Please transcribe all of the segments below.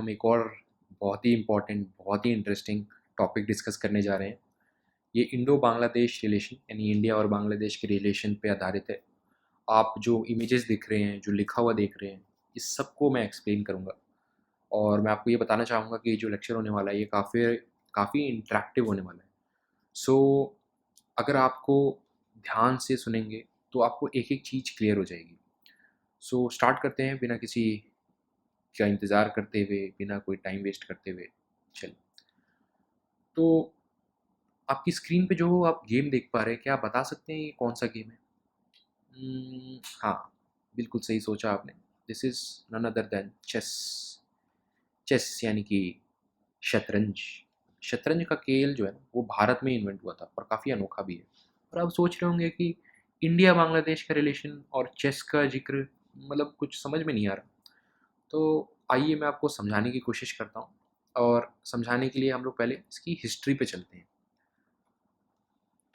हम एक और बहुत ही इम्पोर्टेंट, बहुत ही इंटरेस्टिंग टॉपिक डिस्कस करने जा रहे हैं। ये इंडो बांग्लादेश रिलेशन यानी इंडिया और बांग्लादेश के रिलेशन पे आधारित है। आप जो इमेजेस दिख रहे हैं, जो लिखा हुआ देख रहे हैं, इस सब को मैं एक्सप्लेन करूँगा और मैं आपको ये बताना चाहूँगा कि जो लेक्चर होने वाला है ये काफ़ी काफ़ी इंटरैक्टिव होने वाला है। सो अगर आपको ध्यान से सुनेंगे तो आपको एक-एक चीज़ क्लियर हो जाएगी। सो स्टार्ट करते हैं बिना किसी का इंतज़ार करते हुए, बिना कोई टाइम वेस्ट करते हुए। चलिए, तो आपकी स्क्रीन पे जो आप गेम देख पा रहे हैं, क्या आप बता सकते हैं ये कौन-सा गेम है? हाँ, बिल्कुल सही सोचा आपने। This is none other than chess. Chess यानी कि शतरंज। शतरंज का खेल जो है ना, वो भारत में इन्वेंट हुआ था और काफ़ी अनोखा भी है। और आप सोच रहे होंगे कि इंडिया बांग्लादेश का रिलेशन और चेस का ज़िक्र मतलब कुछ समझ में नहीं आ रहा। तो आइए मैं आपको समझाने की कोशिश करता हूँ और समझाने के लिए हम लोग पहले इसकी हिस्ट्री पे चलते हैं।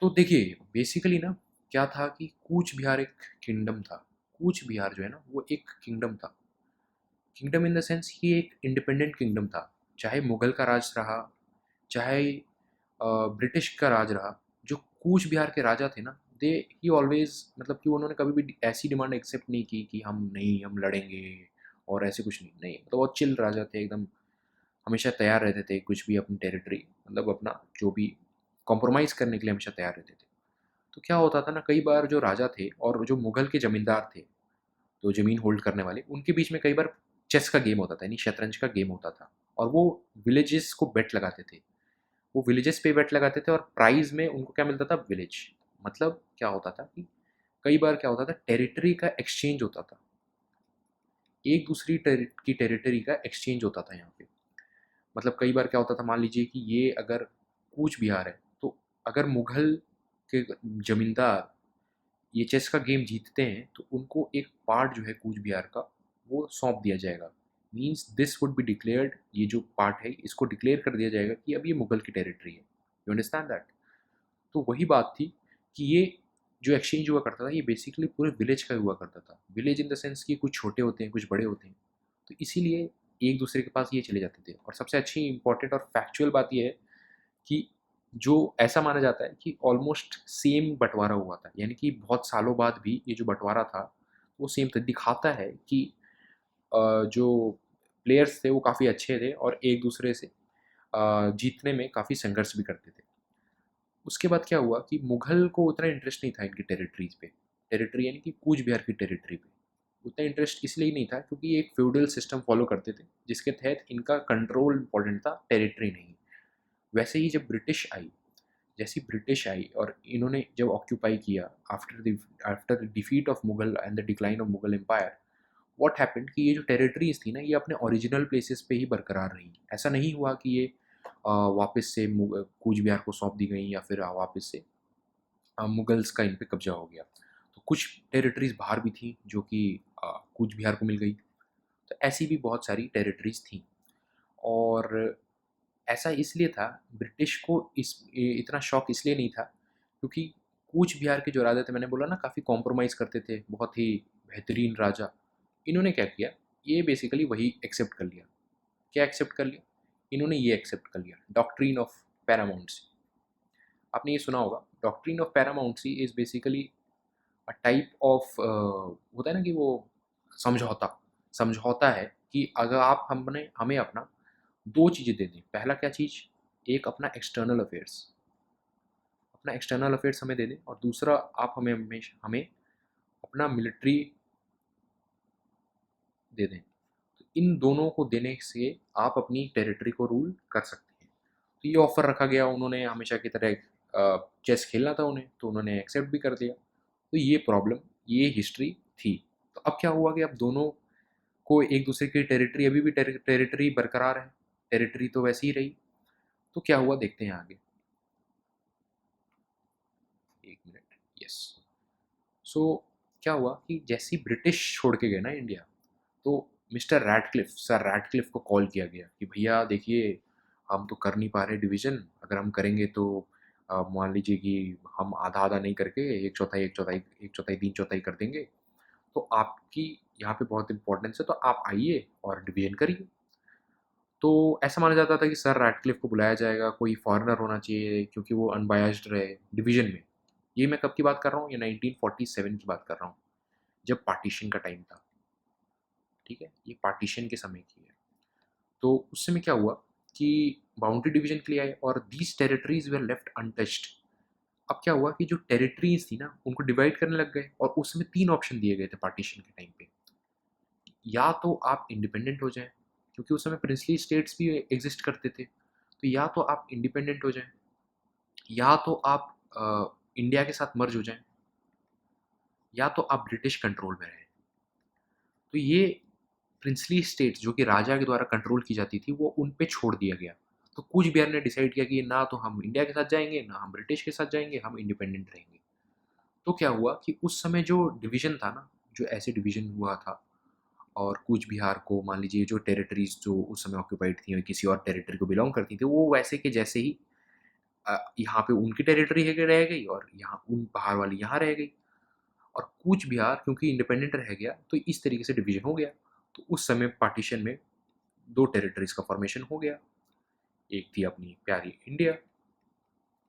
तो देखिए बेसिकली ना क्या था कि कूच बिहार एक किंगडम था। कूच बिहार जो है ना वो एक किंगडम था। किंगडम इन द सेंस कि एक इंडिपेंडेंट किंगडम था। चाहे मुगल का राज रहा, चाहे ब्रिटिश का राज रहा, जो कूच बिहार के राजा थे ना, दे ही ऑलवेज मतलब कि उन्होंने कभी भी ऐसी डिमांड एक्सेप्ट नहीं की कि हम नहीं, हम लड़ेंगे और ऐसे कुछ नहीं। नहीं, मतलब बहुत चिल राजा थे एकदम। हमेशा तैयार रहते थे कुछ भी अपनी टेरिटरी मतलब अपना जो भी कॉम्प्रोमाइज़ करने के लिए हमेशा तैयार रहते थे। तो क्या होता था ना, कई बार जो राजा थे और जो मुगल के ज़मींदार थे, तो ज़मीन होल्ड करने वाले, उनके बीच में कई बार चेस का गेम होता था, यानी शतरंज का गेम होता था। और वो विलेजेस को बेट लगाते थे। वो विलेजेस पे बेट लगाते थे और प्राइज़ में उनको क्या मिलता था? विलेज। मतलब क्या होता था कि कई बार क्या होता था, टेरिटरी का एक्सचेंज होता था। एक दूसरी की टेरिटरी का एक्सचेंज होता था यहाँ पे। मतलब कई बार क्या होता था, मान लीजिए कि ये अगर कूच बिहार है, तो अगर मुगल के ज़मींदार ये चेस का गेम जीतते हैं तो उनको एक पार्ट जो है कूच बिहार का वो सौंप दिया जाएगा। Means this would be declared, ये जो पार्ट है इसको डिक्लेयर कर दिया जाएगा कि अब ये मुगल की टेरिटरी है। You understand that? तो वही बात थी कि ये जो एक्सचेंज हुआ करता था ये बेसिकली पूरे विलेज का हुआ करता था। विलेज इन द सेंस कि कुछ छोटे होते हैं, कुछ बड़े होते हैं। तो इसीलिए एक दूसरे के पास ये चले जाते थे। और सबसे अच्छी इंपॉर्टेंट और फैक्चुअल बात ये है कि जो ऐसा माना जाता है कि ऑलमोस्ट सेम बँटवारा हुआ था। यानी कि बहुत सालों बाद भी ये जो बँटवारा था, वो सेम था। दिखाता है कि जो प्लेयर्स थे वो काफ़ी अच्छे थे और एक-दूसरे से जीतने में काफ़ी संघर्ष भी करते थे। उसके बाद क्या हुआ कि मुग़ल को उतना इंटरेस्ट नहीं था इनकी टेरिटरीज़ पे। टेरिटरी यानी कि कूच बिहार की टेरिटरी पे। उतना इंटरेस्ट इसलिए नहीं था क्योंकि ये एक फ्यूडल सिस्टम फ़ॉलो करते थे, जिसके तहत इनका कंट्रोल इम्पोर्टेंट था, टेरिटरी नहीं। वैसे ही जब ब्रिटिश आई, जैसे ही ब्रिटिश आई और इन्होंने जब ऑक्यूपाई किया after the defeat of Mughal and the decline of Mughal empire, what happened कि ये जो टेरिटरीज थी ना ये अपने ओरिजिनल प्लेसेस पे ही बरकरार रही। ऐसा नहीं हुआ कि ये वापस से कूच बिहार को सौंप दी गई या फिर वापस से मुगल्स का इन पे कब्जा हो गया। तो कुछ टेरिटरीज बाहर भी थी जो कि कूच बिहार को मिल गई। तो ऐसी भी बहुत सारी टेरिटरीज थी। और ऐसा इसलिए था, ब्रिटिश को इतना शौक इसलिए नहीं था क्योंकि कूच बिहार के जो राजा थे, मैंने बोला ना काफ़ी कॉम्प्रोमाइज़ करते थे, बहुत ही बेहतरीन राजा। इन्होंने क्या किया, ये बेसिकली वही एक्सेप्ट कर लिया। क्या एक्सेप्ट कर लिया? इन्होंने ये एक्सेप्ट कर लिया, डॉक्ट्रिन ऑफ पैरामाउंट्सी। आपने ये सुना होगा, doctrine of paramountcy is basically a type of होता है ना कि वो समझौता। समझौता है कि अगर आप हमने हमें अपना 2 चीज़ें दे दें। पहला क्या चीज़? एक अपना एक्सटर्नल अफ़ेयर्स। अपना एक्सटर्नल अफ़ेयर्स हमें दे दें और दूसरा आप हमें अपना मिलिट्री दे दें। तो इन दोनों को देने से आप अपनी टेरिटरी को रूल कर सकते हैं। तो ये ऑफ़र रखा गया, उन्होंने हमेशा की तरह चेस खेलना था उन्हें, तो उन्होंने एक्सेप्ट भी कर दिया। तो ये प्रॉब्लम, ये हिस्ट्री थी। तो अब क्या हुआ कि अब दोनों को एक-दूसरे की टेरिटरी, अभी भी टेरिटरी बरकरार है। टेरिटरी तो वैसी ही रही। तो क्या हुआ देखते हैं आगे। 1 मिनट, यस। सो क्या हुआ कि जैसे ही ब्रिटिश छोड़ के गए ना इंडिया, तो मिस्टर रैडक्लिफ, सर रैडक्लिफ को कॉल किया गया कि भैया देखिए, हम तो कर नहीं पा रहे डिवीज़न। अगर हम करेंगे तो मान लीजिए कि हम आधा-आधा नहीं करके 1 चौथाई, 1 चौथाई, 1 चौथाई, 3 चौथाई कर देंगे। तो आपकी यहाँ पे बहुत इम्पोर्टेंस है, तो आप आइए और डिवीज़न करिए। तो ऐसा माना जाता था कि सर रैटक्लिफ को बुलाया जाएगा, कोई फॉरेनर होना चाहिए क्योंकि वो अनबायस्ड रहे डिवीजन में। ये मैं कब की बात कर रहा हूँ, ये 1947 की बात कर रहा हूँ, जब पार्टीशन का टाइम था। ठीक है, ये पार्टीशन के समय की है। तो उस समय क्या हुआ कि बाउंड्री डिवीजन के लिए आए और these territories were left untouched. अब क्या हुआ कि जो टेरिटरीज थी ना उनको डिवाइड करने लग गए, और उस समय 3 ऑप्शन दिए गए थे पार्टीशन के टाइम पे। या तो आप इंडिपेंडेंट हो जाएं, क्योंकि उस समय प्रिंसली स्टेट्स भी एग्जिस्ट करते थे, तो या तो आप इंडिपेंडेंट हो जाएं, या तो आप इंडिया के साथ मर्ज हो जाएं, या तो आप ब्रिटिश कंट्रोल में रहें। तो ये प्रिंसली स्टेट्स जो कि राजा के द्वारा कंट्रोल की जाती थी वो उन पे छोड़ दिया गया। तो कूच बिहार ने डिसाइड किया कि ना तो हम इंडिया के साथ जाएंगे, ना हम ब्रिटिश के साथ जाएंगे, हम इंडिपेंडेंट रहेंगे। तो क्या हुआ कि उस समय जो डिवीजन था ना, जो ऐसे डिवीजन हुआ था, और कूच बिहार को मान लीजिए जो टेरिटरीज जो उस समय ऑक्यूपाइड थी और किसी और टेरिटरी को बिलोंग करती थी, वो वैसे के जैसे ही यहाँ पे उनकी टेरिटरी है रह गई, और यहाँ उन बाहर वाली यहाँ रह गई। और कूच बिहार क्योंकि इंडिपेंडेंट रह गया तो इस तरीके से डिवीजन हो गया। तो उस समय पार्टीशन में 2 टेरिटरीज का फॉर्मेशन हो गया। एक थी अपनी प्यारी इंडिया,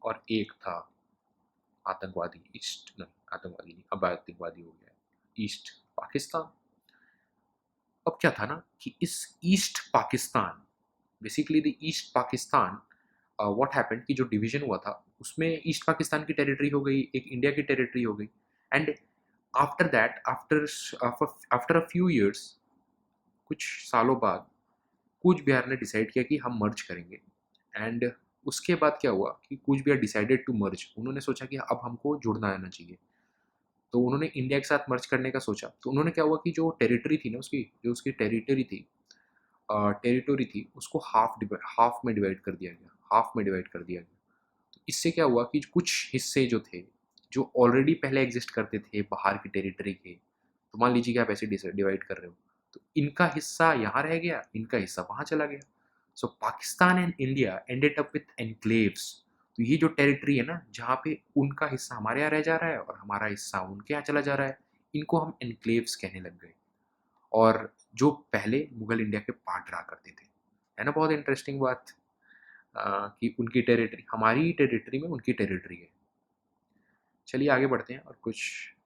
और एक था आतंकवादी ईस्ट, नहीं आतंकवादी नहीं, अब आतंकवादी हो गया ईस्ट पाकिस्तान। अब क्या था ना कि इस east Pakistan, basically the east Pakistan, what happened कि जो डिवीजन हुआ था उसमें ईस्ट पाकिस्तान की टेरिटरी हो गई, एक इंडिया की टेरिटरी हो गई। And after that, after a few years, कुछ सालों बाद कूच बिहार ने डिसाइड किया कि हम मर्ज करेंगे। एंड उसके बाद क्या हुआ कि Cooch Behar decided to merge, उन्होंने सोचा कि अब हमको जुड़ना आना चाहिए। तो उन्होंने इंडिया के साथ मर्ज करने का सोचा। तो उन्होंने क्या हुआ कि जो टेरिटरी थी ना उसकी, जो उसकी टेरिटरी थी उसको हाफ में डिवाइड कर दिया गया, हाफ में डिवाइड कर दिया गया। तो इससे क्या हुआ कि कुछ हिस्से जो थे, जो ऑलरेडी पहले एग्जिस्ट करते थे बाहर की टेरिटरी के, तो मान लीजिए कि आप ऐसे डिवाइड कर रहे हो, तो इनका हिस्सा यहाँ रह गया, इनका हिस्सा वहाँ चला गया। So Pakistan and India ended up with enclaves. तो ये जो टेरिटरी है ना, जहाँ पे उनका हिस्सा हमारे यहाँ रह जा रहा है और हमारा हिस्सा उनके यहाँ चला जा रहा है, इनको हम एनक्लेव्स कहने लग गए। और जो पहले मुगल इंडिया के पार्ट रहा करते थे। है ना बहुत इंटरेस्टिंग बात, कि उनकी टेरिटरी हमारी टेरिटरी में उनकी टेरिटरी है। चलिए आगे बढ़ते हैं और कुछ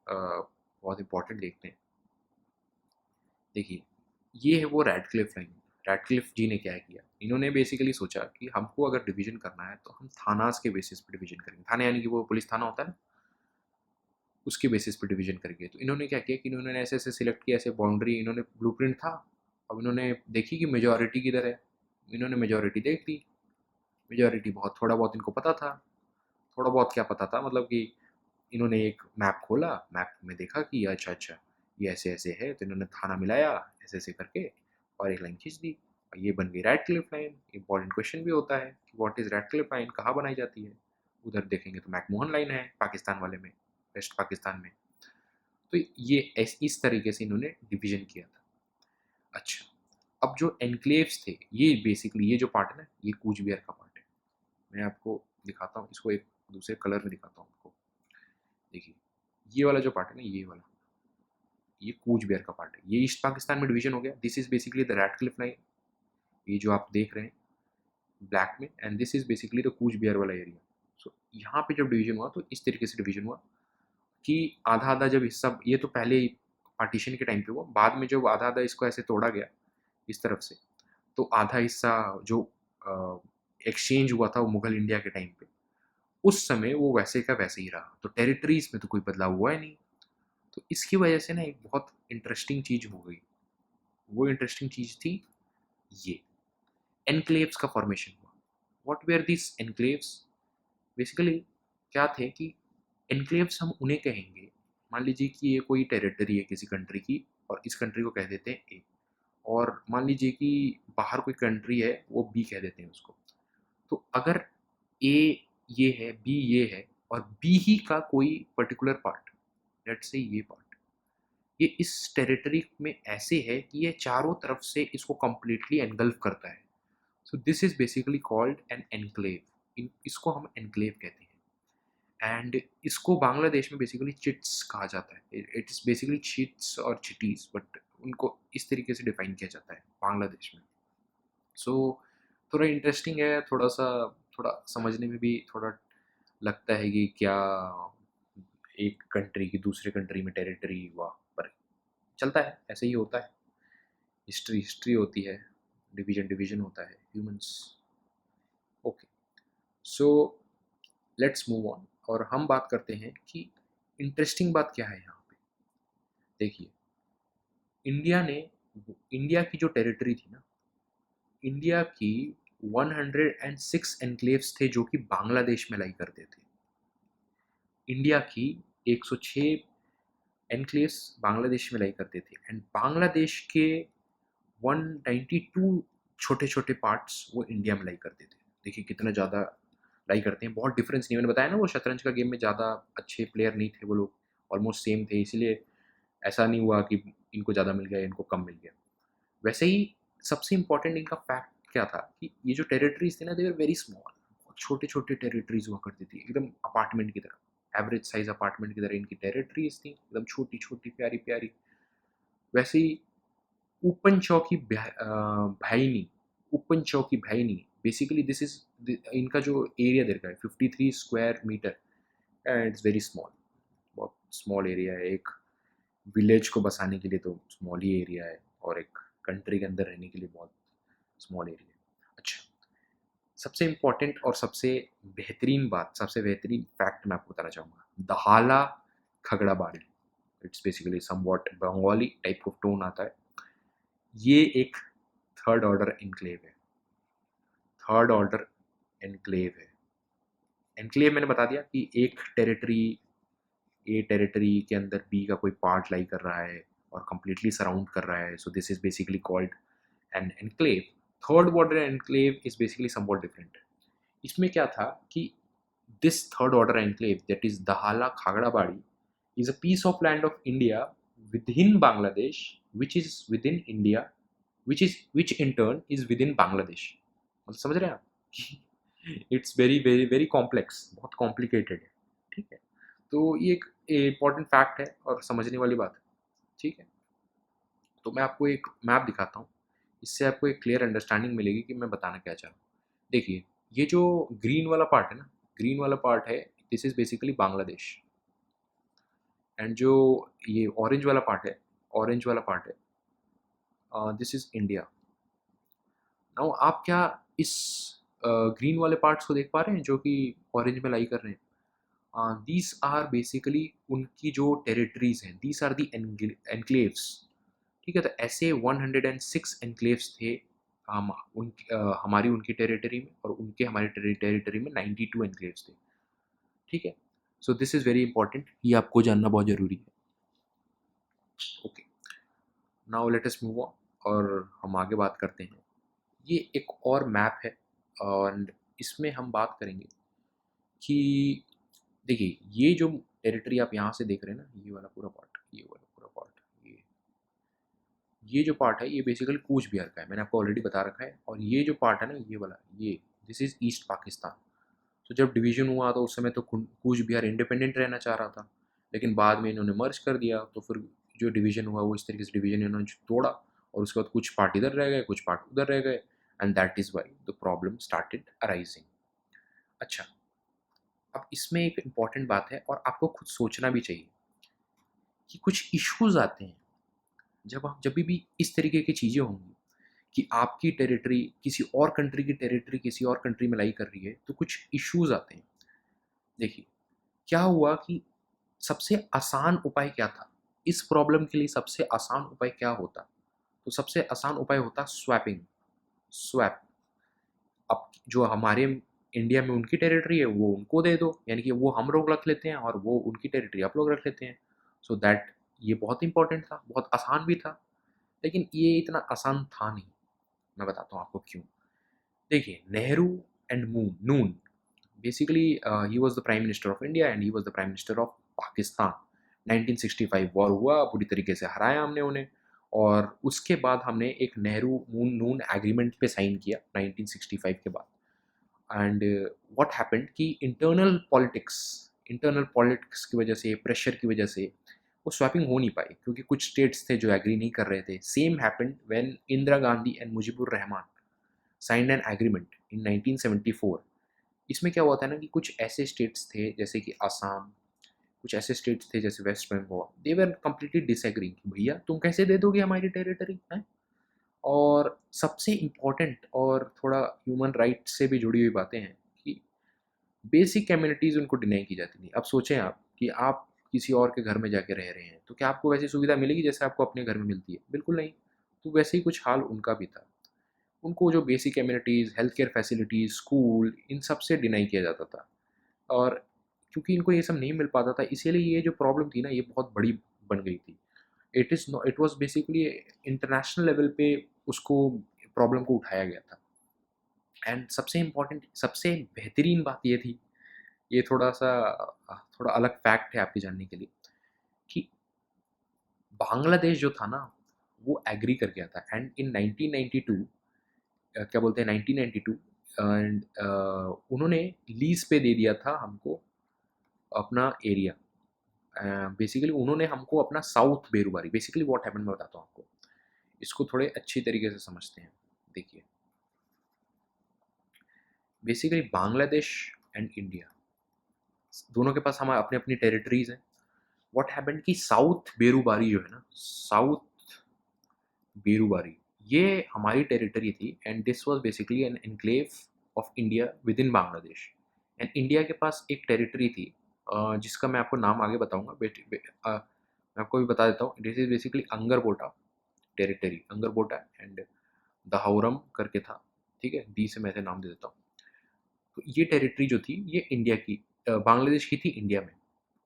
बहुत इंपॉर्टेंट देखते हैं। देखिए, ये है वो रैडक्लिफ लाइन। रैडक्लिफ जी ने क्या किया, इन्होंने बेसिकली सोचा कि हमको अगर डिवीजन करना है तो हम थानास के बेसिस पे डिवीजन करेंगे। थाने यानी कि वो पुलिस थाना होता है ना, उसके बेसिस पे डिवीजन करेंगे। तो इन्होंने क्या किया कि इन्होंने ऐसे ऐसे सिलेक्ट किया, ऐसे बाउंड्री इन्होंने ब्लूप्रिंट था। अब इन्होंने देखी कि मेजॉरिटी किधर है, इन्होंने मेजॉरिटी देख ली। मेजॉरिटी बहुत थोड़ा बहुत इनको पता था। थोड़ा बहुत क्या पता था, मतलब कि इन्होंने एक मैप खोला, मैप में देखा कि अच्छा अच्छा ये ऐसे ऐसे है, तो इन्होंने थाना मिलाया ऐसे ऐसे करके और एक लाइन खींच दी, और ये बन गई रैडक्लिफ लाइन। इंपॉर्टेंट क्वेश्चन भी होता है कि व्हाट इज़ रैडक्लिफ लाइन, कहाँ बनाई जाती है। उधर देखेंगे तो मैकमोहन लाइन है पाकिस्तान वाले में, वेस्ट पाकिस्तान में। तो ये इस तरीके से इन्होंने डिवीजन किया था। अच्छा, अब जो एनक्लेव्स थे, ये बेसिकली ये जो पार्ट है ना, ये कूच बिहार का पार्ट है। मैं आपको दिखाता हूँ इसको, एक दूसरे कलर में दिखाता हूँ आपको। देखिए, ये वाला जो पार्ट है ना, ये वाला, ये कूच बिहार का पार्ट है। ये ईस्ट पाकिस्तान में डिवीजन हो गया। This is basically the Radcliffe line, ये जो आप देख रहे हैं ब्लैक में, and this is basically the Cooch Behar वाला एरिया। सो यहाँ पे जब डिवीजन हुआ तो इस तरीके से डिवीजन हुआ कि आधा आधा जब हिस्सा, ये तो पहले पार्टीशन के टाइम पे हुआ, बाद में जब आधा आधा इसको ऐसे तोड़ा गया इस तरफ से, तो आधा हिस्सा जो एक्सचेंज हुआ था वो मुगल इंडिया के टाइम पे, उस समय वो वैसे का वैसे ही रहा। तो टेरिटरीज में तो कोई बदलाव हुआ ही नहीं। तो इसकी वजह से ना एक बहुत इंटरेस्टिंग चीज़ हो गई। वो इंटरेस्टिंग चीज़ थी ये एनक्लेव्स का फॉर्मेशन हुआ। What were this enclaves, basically क्या थे कि एनक्लेव्स हम उन्हें कहेंगे, मान लीजिए कि ये कोई टेरिटरी है किसी कंट्री की, और इस कंट्री को कह देते हैं ए, और मान लीजिए कि बाहर कोई कंट्री है वो बी कह देते हैं उसको। तो अगर ए ये है, बी ये है, और बी ही का कोई पर्टिकुलर पार्ट, लेट्स से ये पार्ट, ये इस टेरिटरी में ऐसे है कि ये चारों तरफ से इसको कंप्लीटली एनगल्फ करता है। So this is basically called an enclave. इसको हम एनक्लेव कहते हैं। एंड इसको बांग्लादेश में बेसिकली चिट्स कहा जाता है। इट इज़ बेसिकली चिट्स और चिटीज, बट उनको इस तरीके से डिफाइन किया जाता है बांग्लादेश में। सो थोड़ा इंटरेस्टिंग है, थोड़ा समझने में भी थोड़ा लगता है कि क्या एक कंट्री की दूसरे कंट्री में टेरिटरी हुआ, पर चलता है, ऐसे ही होता है। हिस्ट्री हिस्ट्री होती है, डिवीजन डिवीजन होता है, humans. Okay, so let's move on और हम बात करते हैं कि इंटरेस्टिंग बात क्या है यहाँ पे। देखिए, इंडिया ने इंडिया की जो टेरिटरी थी ना, इंडिया की 106 एनक्लेव्स थे जो कि बांग्लादेश में लाई करते थे। इंडिया की 106 एनक्लेव्स बांग्लादेश में लाई करते थे, एंड बांग्लादेश के 192 छोटे छोटे पार्ट्स वो इंडिया में लाई करते थे। देखिए कितना ज़्यादा लाई करते हैं, बहुत डिफरेंस नहीं। मैंने बताया ना, वो शतरंज का गेम में ज़्यादा अच्छे प्लेयर नहीं थे वो लोग, ऑलमोस्ट सेम थे, इसीलिए ऐसा नहीं हुआ कि इनको ज़्यादा मिल गया इनको कम मिल गया। वैसे ही सबसे इम्पोर्टेंट इनका फैक्ट क्या था कि ये जो टेरिटरीज थे ना, दे वर वेरी स्मॉल, बहुत छोटे छोटे टेरिटरीज हुआ करती थी, एकदम अपार्टमेंट की तरह, एवरेज साइज अपार्टमेंट की तरह इनकी टेरिटरीज थी, एकदम छोटी छोटी प्यारी प्यारी। वैसे ही ऊपन चौकी भाईनी, ऊपन चौकी भाईनी, बेसिकली दिस इज इनका जो एरिया दे रखा है 53 square metre, and it's very small, बहुत स्मॉल एरिया है। एक विलेज को बसाने के लिए तो स्मॉल ही एरिया है, और एक कंट्री के अंदर रहने के लिए बहुत स्मॉल एरिया है। अच्छा, सबसे इम्पोर्टेंट और सबसे बेहतरीन बात, सबसे बेहतरीन फैक्ट मैं आपको बताना चाहूँगा, Dahala Khagrabari, it's basically somewhat Bengali type of tone आता है। ये एक थर्ड ऑर्डर एनक्लेव है, थर्ड ऑर्डर एनक्लेव है। एनक्लेव मैंने बता दिया कि एक टेरिटरी, ए टेरिटरी के अंदर बी का कोई पार्ट लाई कर रहा है और कंप्लीटली सराउंड कर रहा है, so this is basically called an enclave. Third order enclave is basically somewhat different. इसमें क्या था कि this third order enclave, that is दहाला खागड़ाबाड़ी, is a piece of land of India within Bangladesh, which is within India, which in turn is within Bangladesh। मतलब समझ रहे हैं आप? It's very very very complex, बहुत कॉम्प्लिकेटेड है, ठीक है। तो ये एक इम्पॉर्टेंट फैक्ट है और समझने वाली बात है, ठीक है। तो मैं आपको एक मैप दिखाता हूँ, इससे आपको एक क्लियर अंडरस्टैंडिंग मिलेगी कि मैं बताना क्या चाह रहा हूँ। देखिए, ये जो ग्रीन वाला पार्ट है ना, ग्रीन वाला पार्ट है, this is basically Bangladesh, and जो ये ऑरेंज वाला पार्ट है, ऑरेंज वाला पार्ट है, दिस इज इंडिया। नाउ आप क्या इस ग्रीन वाले पार्ट्स को देख पा रहे हैं जो कि ऑरेंज में लाई कर रहे हैं? दीज आर बेसिकली उनकी जो टेरिटरीज हैं, दीज आर दी एनक्लेव्स, ठीक है। तो ऐसे 106 एनक्लेव्स थे, हमारी उनकी टेरिटरी में, और उनके हमारी टेरिटरी में 92 एनक्लेव्स थे, ठीक है। So this is very important, ये आपको जानना बहुत ज़रूरी है। Okay, now let us move on और हम आगे बात करते हैं। ये एक और मैप है, और इसमें हम बात करेंगे कि देखिए, ये जो टेरिटरी आप यहाँ से देख रहे हैं ना, ये वाला पूरा पार्ट, ये वाला पूरा पार्ट, ये जो पार्ट है, ये बेसिकली कूच बिहार का है, मैंने आपको ऑलरेडी बता रखा है। और ये जो पार्ट है ना, ये वाला, ये दिस इज़ ईस्ट पाकिस्तान। तो जब डिवीज़न हुआ तो उस समय तो कूच बिहार इंडिपेंडेंट रहना चाह रहा था, लेकिन बाद में इन्होंने मर्ज कर दिया, तो फिर जो डिवीज़न हुआ वो इस तरीके से डिवीज़न इन्होंने तोड़ा, और उसके बाद कुछ पार्ट इधर रह गए, कुछ पार्ट उधर रह गए, and that is why the problem started arising. अच्छा, अब इसमें एक इम्पॉर्टेंट बात है और आपको खुद सोचना भी चाहिए कि कुछ इश्यूज आते हैं जब भी इस तरीके की चीज़ें होंगी कि आपकी टेरिटरी किसी और कंट्री की टेरिटरी किसी और कंट्री में लाई कर रही है, तो कुछ इश्यूज आते हैं। देखिए, क्या हुआ कि सबसे आसान उपाय क्या था इस प्रॉब्लम के लिए, सबसे आसान उपाय क्या होता? तो सबसे आसान उपाय होता स्वैपिंग, स्वैप। अब जो हमारे इंडिया में उनकी टेरिटरी है वो उनको दे दो, यानी कि वो हम लोग रख लेते हैं और वो उनकी टेरिटरी आप लोग रख लेते हैं। सो दैट ये बहुत इंपॉर्टेंट था, बहुत आसान भी था, लेकिन ये इतना आसान था नहीं। मैं बताता हूँ आपको क्यों। देखिए, Nehru and Noon, basically he was the prime minister of India and he was the prime minister of Pakistan. 1965 war हुआ, पूरी तरीके से हराया हमने उन्हें, और उसके बाद हमने एक नेहरू मून नून एग्रीमेंट पे साइन किया 1965 के बाद। एंड व्हाट हैपेंड कि इंटरनल पॉलिटिक्स की वजह से, प्रेशर की वजह से वो स्वैपिंग हो नहीं पाई, क्योंकि कुछ स्टेट्स थे जो एग्री नहीं कर रहे थे। Same happened when Indira Gandhi and Mujibur Rahman signed an agreement in 1974। इसमें क्या हुआ था ना कि कुछ ऐसे स्टेट्स थे जैसे कि आसाम, कुछ ऐसे स्टेट्स थे जैसे west Bengal, they were completely disagree कि भैया तुम कैसे दे दोगे हमारी टेरिटरी है। और सबसे इम्पोर्टेंट और थोड़ा ह्यूमन राइट्स से भी जुड़ी हुई बातें हैं कि बेसिक कम्युनिटीज़ उनको डिनाई की जाती थी। अब सोचें आप कि आप किसी और के घर में जाके रह रहे हैं तो क्या आपको वैसी सुविधा मिलेगी जैसे आपको अपने घर में मिलती है? बिल्कुल नहीं। तो वैसे ही कुछ हाल उनका भी था। उनको जो basic communities, health care facilities, school, इन सब से डिनाई किया जाता था। और क्योंकि इनको ये सब नहीं मिल पाता था, इसीलिए ये जो प्रॉब्लम थी ना ये बहुत बड़ी बन गई थी। It was basically international level पे उसको प्रॉब्लम को उठाया गया था। एंड सबसे इम्पोर्टेंट, सबसे बेहतरीन बात ये थी, ये थोड़ा-सा थोड़ा अलग फैक्ट है आपके जानने के लिए, कि बांग्लादेश जो था ना, वो एग्री कर गया था। एंड इन 1992 क्या बोलते हैं 1992 एंड उन्होंने लीज़ पे दे दिया था हमको अपना एरिया। बेसिकली उन्होंने हमको अपना south Berubari, basically what happened मैं बताता हूँ आपको। इसको थोड़े अच्छी तरीके से समझते हैं। देखिए, बेसिकली बांग्लादेश एंड इंडिया दोनों के पास हमारे अपनी-अपनी टेरिटरीज़ हैं। व्हाट हैपेंड कि साउथ बेरूबारी जो है ना, साउथ बेरूबारी, ये हमारी टेरिटरी थी and this was basically an enclave of India within Bangladesh. And India के पास एक टेरिटरी थी जिसका मैं आपको नाम आगे बताऊँगा। मैं आपको भी बता देता हूँ, this is basically Angarpota territory, Angarpota and Dahagram करके था, ठीक है? डी से मैं इसे नाम दे देता हूँ। तो ये टेरिटरी जो थी ये इंडिया की बांग्लादेश की थी इंडिया में।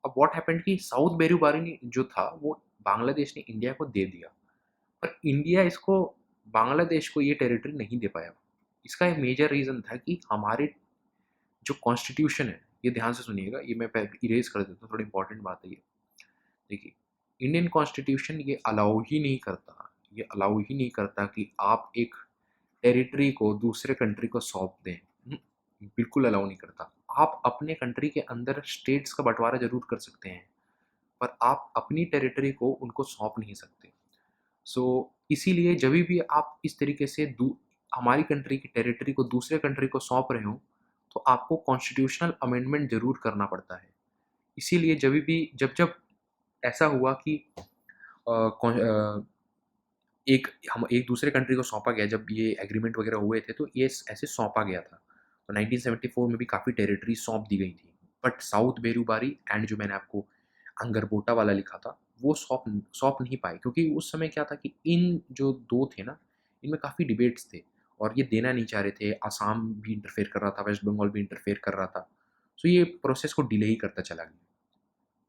अब व्हाट हैपेंड कि साउथ बेरूबारी ने जो था वो बांग्लादेश ने इंडिया को दे दिया। पर इंडिया इसको, बांग्लादेश को ये टेरिटरी नहीं दे पाया। इसका एक मेजर रीज़न था कि हमारे जो कॉन्स्टिट्यूशन है, ये ध्यान से सुनिएगा, ये मैं इरेज़ कर देता हूँ, थोड़ी इंपॉर्टेंट बात है ये। देखिए, इंडियन कॉन्स्टिट्यूशन ये अलाउ ही नहीं करता कि आप एक टेरिटरी को दूसरे कंट्री को सौंप दें। बिल्कुल अलाउ नहीं करता। आप अपने कंट्री के अंदर स्टेट्स का बँटवारा ज़रूर कर सकते हैं, पर आप अपनी टेरिटरी को उनको सौंप नहीं सकते। सो इसीलिए जभी भी आप इस तरीके से हमारी कंट्री की टेरिटरी को दूसरे कंट्री को सौंप रहे हो, तो आपको कॉन्स्टिट्यूशनल अमेंडमेंट ज़रूर करना पड़ता है। इसीलिए जभी भी जब ऐसा हुआ कि एक हम एक दूसरे कंट्री को सौंपा गया, जब ये एग्रीमेंट वगैरह हुए थे तो ये ऐसे सौंपा गया था। तो 1974 में भी काफ़ी टेरिटरी सौंप दी गई थी। बट साउथ बेरूबारी एंड जो मैंने आपको अंगरबोटा वाला लिखा था, वो सौंप सौंप नहीं पाए, क्योंकि उस समय क्या था कि इन जो 2 थे ना, इनमें काफ़ी डिबेट्स थे और ये देना नहीं चाह रहे थे। आसाम भी इंटरफेयर कर रहा था, वेस्ट बंगाल भी इंटरफेयर कर रहा था। सो ये प्रोसेस को डिले ही करता चला गया।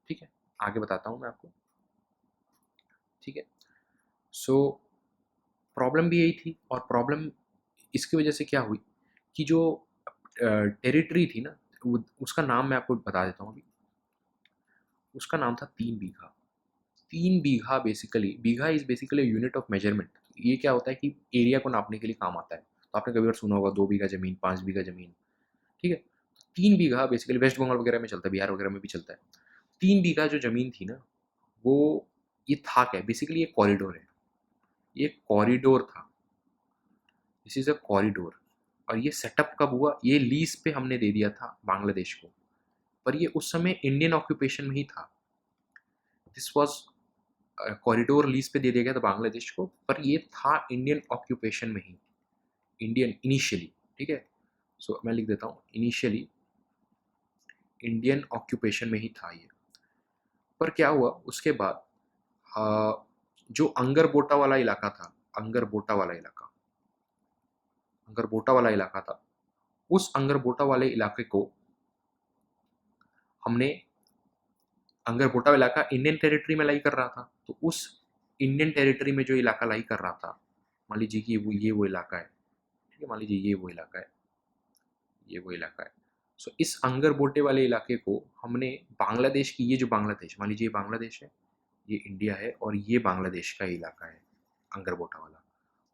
ठीक है? आगे बताता हूँ मैं आपको। ठीक है? सो प्रॉब्लम भी यही थी, और प्रॉब्लम इसकी वजह से क्या हुई कि जो टेरिटरी थी ना, उसका नाम मैं आपको बता देता हूँ अभी। उसका नाम था 3 Bigha. 3 Bigha, basically bigha is basically unit of measurement. ये क्या होता है कि एरिया को नापने के लिए काम आता है। तो आपने कभी और सुना होगा 2 बीघा ज़मीन, 5 बीघा ज़मीन, ठीक है? 3 बीघा बेसिकली वेस्ट बंगाल वगैरह में चलता है, बिहार वगैरह में भी चलता है। 3 बीघा जो ज़मीन थी ना, वो ये था क्या? बेसिकली ये कॉरिडोर है। ये कॉरिडोर था। This is a corridor. और ये सेटअप कब हुआ? ये लीज़ पे हमने दे दिया था बांग्लादेश को, पर ये उस समय इंडियन ऑक्यूपेशन में ही था। दिस वाज़ कॉरिडोर लीज़ पे दे दिया गया था बांग्लादेश को, पर ये था इंडियन ऑक्यूपेशन में ही, इंडियन इनिशियली, ठीक है? सो मैं लिख देता हूँ, इनिशियली इंडियन ऑक्यूपेशन में ही था ये। पर क्या हुआ उसके बाद, जो अंगरबोटा वाला इलाका था, अंगरबोटा वाला इलाका, अंगरबोटा वाला इलाका था, उस अंगरबोटा वाले इलाके को हमने, अंगरबोटा इलाका इंडियन टेरिटरी में लाई कर रहा था, तो उस इंडियन टेरिटरी में जो इलाका लाई कर रहा था, मान लीजिए कि ये वो इलाका है, ठीक है? मान लीजिए ये वो इलाका है, ये वो इलाका है। सो इस अंगरबोटे वाले इलाके को हमने बांग्लादेश की, ये जो बांग्लादेश, मान लीजिए ये बांग्लादेश है, ये इंडिया है और ये बांग्लादेश का इलाका है, अंगरबोटा वाला।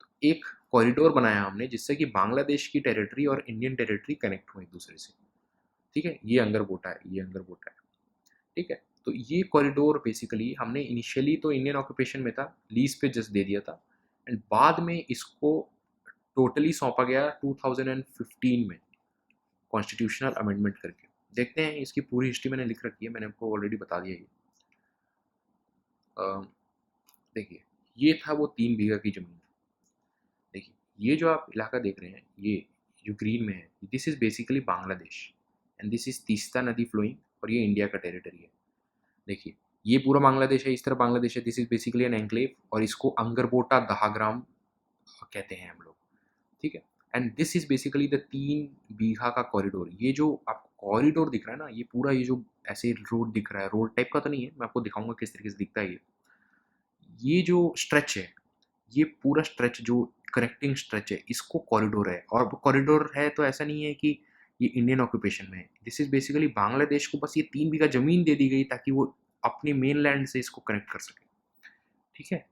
तो एक कॉरिडोर बनाया हमने जिससे कि बांग्लादेश की टेरिटरी और इंडियन टेरिटरी कनेक्ट हो एक दूसरे से, ठीक है? ये अंगरबोटा है, ये अंगरबोटा है, ठीक है? तो ये कॉरिडोर बेसिकली हमने इनिशियली तो इंडियन ऑक्यूपेशन में था, लीज़ पे जस्ट दे दिया था, एंड बाद में इसको टोटली सौंपा गया 2015 में कॉन्स्टिट्यूशनल अमेंडमेंट करके। देखते हैं, इसकी पूरी हिस्ट्री मैंने लिख रखी है, मैंने आपको ऑलरेडी बता दिया ये। देखिए, ये था वो 3 बीघा की ज़मीन। देखिए, ये जो आप इलाका देख रहे हैं, ये जो ग्रीन में है, this is basically Bangladesh and this is Teesta नदी फ्लोइंग, और ये इंडिया का टेरिटरी है। देखिए, ये पूरा बांग्लादेश है, इस तरफ बांग्लादेश है, this is basically an enclave, और इसको अंगरबोटा दहाग्राम कहते हैं हम लोग, ठीक है। And this is basically the 3 बीघा का कॉरिडोर। ये जो आपको कॉरिडोर दिख रहा है ना, ये पूरा ये जो ऐसे रोड दिख रहा है, रोड टाइप का तो नहीं है, मैं आपको दिखाऊँगा किस तरीके से दिखता है ये। ये जो स्ट्रेच है, ये पूरा स्ट्रेच जो कनेक्टिंग स्ट्रेच है, इसको कॉरिडोर है। और कॉरिडोर है तो ऐसा नहीं है कि ये इंडियन ऑक्यूपेशन में है। दिस इज़ बेसिकली बांग्लादेश को बस ये 3 बीघा ज़मीन दे दी गई ताकि वो अपने मेनलैंड से इसको कनेक्ट कर सके, ठीक है।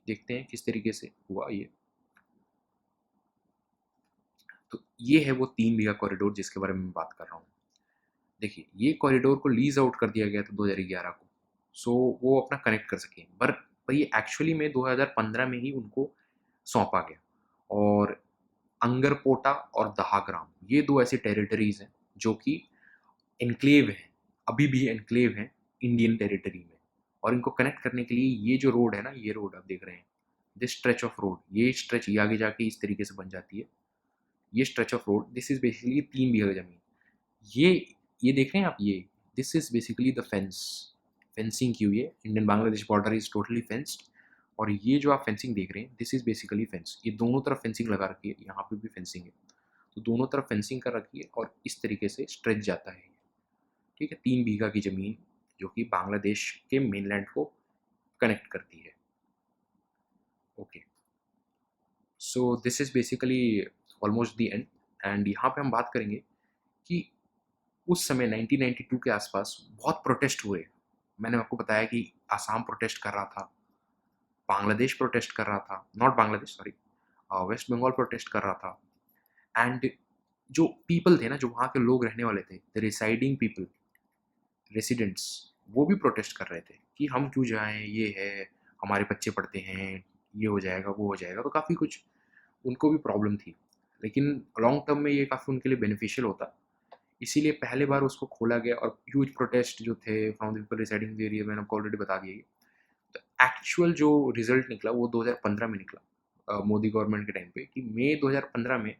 देखते हैं किस तरीके से हुआ ये। तो ये है वो 3 बीघा कॉरिडोर जिसके बारे में मैं बात कर रहा हूँ। देखिए, ये कॉरिडोर को लीज़ आउट कर दिया गया था 2011 को, सो वो अपना कनेक्ट कर सकें। पर ये एक्चुअली में 2015 में ही उनको सौंपा गया। और अंगरपोटा और दहाग्राम, ये 2 ऐसी टेरिटरीज़ हैं जो कि एन्क्लेव हैं, अभी भी एन्क्लेव हैं इंडियन टेरिटरी में। और इनको कनेक्ट करने के लिए ये जो रोड है ना, ये रोड आप देख रहे हैं, दिस स्ट्रेच ऑफ रोड, ये स्ट्रेच ये आगे जाके इस तरीके से बन जाती है। ये stretch of road, this is basically 3 बीघा ज़मीन। ये ये देख रहे हैं आप, ये this is basically the fencing की हुई है। Indian Bangladesh border is totally fenced, और ये जो आप फेंसिंग देख रहे हैं, दिस इज़ बेसिकली फेंस। ये दोनों तरफ फेंसिंग लगा रखी है, यहाँ पे भी फेंसिंग है, तो दोनों तरफ फेंसिंग कर रखी है और इस तरीके से स्ट्रेच जाता है, ठीक है। 3 बीघा की ज़मीन जो कि बांग्लादेश के मेनलैंड को कनेक्ट करती है। Okay, so this is basically almost the end. And यहाँ पे हम बात करेंगे कि उस समय 1992 के आसपास बहुत प्रोटेस्ट हुए। मैंने आपको बताया कि आसाम प्रोटेस्ट कर रहा था, बांग्लादेश प्रोटेस्ट कर रहा था, not Bangladesh sorry, west Bengal protest कर रहा था। एंड जो पीपल थे ना, जो वहाँ के लोग रहने वाले थे, द रिसाइडिंग पीपल, रेसिडेंट्स, वो भी प्रोटेस्ट कर रहे थे कि हम क्यों जाएं, ये है, हमारे बच्चे पढ़ते हैं, ये हो जाएगा वो हो जाएगा, तो काफ़ी कुछ उनको भी प्रॉब्लम थी। लेकिन लॉन्ग टर्म में ये काफ़ी उनके लिए बेनिफिशियल होता, इसीलिए पहले बार उसको खोला गया। और ह्यूज प्रोटेस्ट जो थे from the people residing the area, मैंने आपको ऑलरेडी बता दिया ये। तो एक्चुअल जो रिजल्ट निकला वो 2015 में निकला, मोदी गवर्नमेंट के टाइम पे, कि मई 2015 में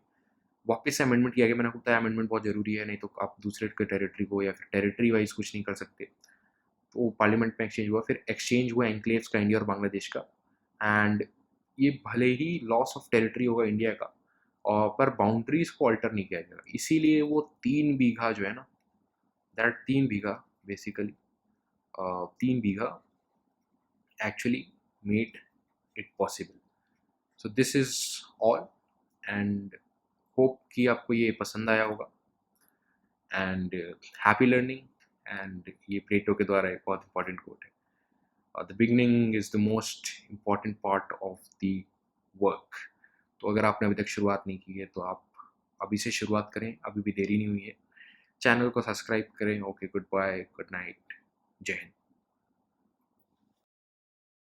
वापस से अमेंडमेंट किया गया। मैंने आपको बताया अमेंडमेंट बहुत ज़रूरी है, नहीं तो आप दूसरे के टेरिटरी को या फिर टेरिटरी वाइज कुछ नहीं कर सकते। तो वो पार्लियामेंट में एक्सचेंज हुआ, फिर एक्सचेंज हुआ एन्क्लेव्स का, इंडिया और बांग्लादेश का। एंड ये भले ही लॉस ऑफ टेरिटरी होगा इंडिया का, और पर बाउंड्रीज को अल्टर नहीं किया जाएगा। इसीलिए वो 3 बीघा जो है ना, that 3 Bigha basically 3 bigha actually made it possible. So this is all, and hope कि आपको ये पसंद आया होगा। And happy learning. एंड ये प्लेटो के द्वारा एक बहुत इंपॉर्टेंट कोट है, the beginning is the most important part of the work. तो अगर आपने अभी तक शुरुआत नहीं की है तो आप अभी से शुरुआत करें, अभी भी देरी नहीं हुई है। चैनल को सब्सक्राइब करें। Okay, good bye, good night, जय हिंद।